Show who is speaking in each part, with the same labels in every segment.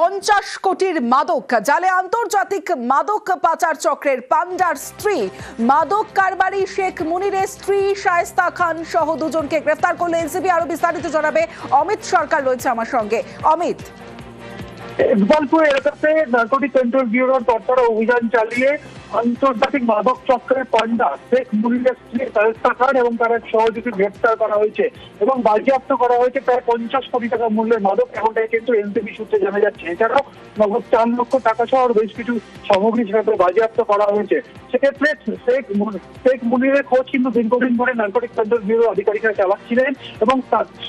Speaker 1: 50 কোটির মাদক জালে আন্তর্জাতিক মাদক পাচার চক্রের পান্ডার স্ত্রী মাদক কারবারি শেখ মুনিরের স্ত্রী শায়েস্তা খান সহ দুজনকে গ্রেফতার করল এনসিবি। আরো বিস্তারিত জানাবে অমিত সরকার রয়েছে আমার সঙ্গে। অমিত,
Speaker 2: ইকবালপুর এলাকাতে নার্কোটিক কন্ট্রোল ব্যুরোর তৎপর অভিযান চালিয়ে আন্তর্জাতিক মাদক চক্রের পান্ডা শেখ মুনিরের স্ত্রী শায়েস্তা খান এবং তার এক সহযোগী গ্রেফতার করা হয়েছে এবং বাজেয়াপ্ত করা হয়েছে প্রায় 50 কোটি টাকা মূল্যের মাদক। এমনটাই কিন্তু এনসিবি সূত্রে জানা যাচ্ছে। এছাড়াও নগদ 4 লক্ষ টাকা সহ বেশ কিছু সামগ্রী সেখানে বাজেয়াপ্ত করা হয়েছে। সেক্ষেত্রে শেখ মুনিরের খোঁজ কিন্তু দীর্ঘদিন ধরে নার্কোটিক কন্ট্রোল ব্যুরোর আধিকারিকরা চালাচ্ছিলেন এবং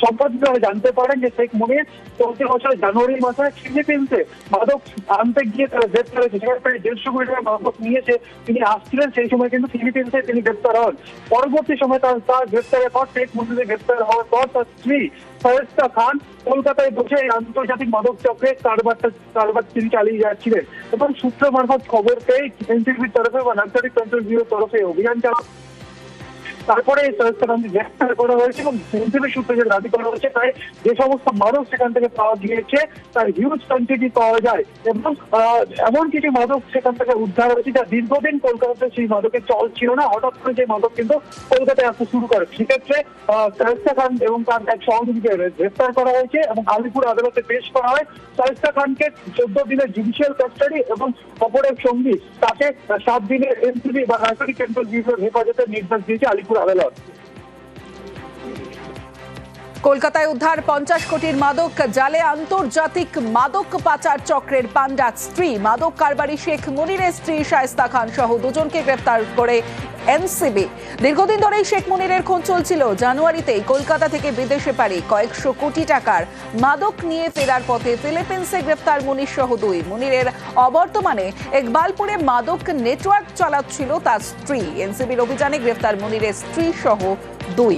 Speaker 2: সম্পাদকরা জানতে পারেন যে শেখ মুনির চলতি বছরের জানুয়ারি মাসে ফিলিপিন্সে মাদক আনতে গিয়ে তারা গ্রেফতার হয়েছে। সেখানে প্রায় 150 কোটি টাকা মাদক নিয়েছে তিনি আসছিলেন, সেই সময় কিন্তু ফিলিপিন্সে তিনি গ্রেফতার হন। পরবর্তী সময় তার গ্রেফতারের পর শেখ মুনিরের গ্রেফতার হওয়ার পর তার স্ত্রী শায়েস্তা খান কলকাতায় বসে আন্তর্জাতিক মাদক চক্রের কারবার তিনি চালিয়ে যাচ্ছিলেন এবং সূত্র মারফত খবর পেয়ে এনসিবির তরফে বা নার্কোটিক কন্ট্রোল ব্যুরোর তরফে অভিযান চালানো, তারপরে শায়েস্তা খানকে গ্রেফতার করা হয়েছে এবং এনসিবির সূত্রে যে দাবি করা হয়েছে তাই যে সমস্ত মাদক সেখান থেকে পাওয়া গিয়েছে তার হিউজ কোয়ান্টিটি পাওয়া যায় এবং এমন কিছু মাদক সেখান থেকে উদ্ধার হয়েছে যা দীর্ঘদিন কলকাতাতে সেই মাদকের চল ছিল না, হঠাৎ করে যে মাদক কিন্তু কলকাতায় আসতে শুরু করে। সেক্ষেত্রে শায়েস্তা খান এবং তার এক সহযোগীকে গ্রেফতার করা হয়েছে এবং আলিপুর আদালতে পেশ করা হয়। শায়েস্তা খানকে 14 দিনের জুডিশিয়াল কাস্টাডি এবং অপর এক সঙ্গী তাকে 7 দিনের এনসিবি বা নার্কোটিক কন্ট্রোল ব্যুরোর হেফাজতের নির্দেশ দিয়েছে আলিপুর আদালত।
Speaker 1: কলকাতায় উদ্ধার 50 কোটির মাদক জালে আন্তর্জাতিক মাদক পাচার চক্রের পান্ডা স্ত্রী মাদক কারবারি শেখ মুনিরের স্ত্রী শায়েস্তা খান সহ দুজনকে গ্রেফতার করে এনসিবি। দীর্ঘদিন ধরেই শেখ মুনিরের খোঁজ চলছিল। জানুয়ারিতেই কলকাতা থেকে বিদেশে পাড়ি কয়েকশো কোটি টাকার মাদক নিয়ে ফেরার পথে ফিলিপিন্সে গ্রেফতার মুনির সহ দুই। মুনিরের অবর্তমানে ইকবালপুরে মাদক নেটওয়ার্ক চালাচ্ছিল তার স্ত্রী। এনসিবির অভিযানে গ্রেফতার মুনিরের স্ত্রী সহ দুই।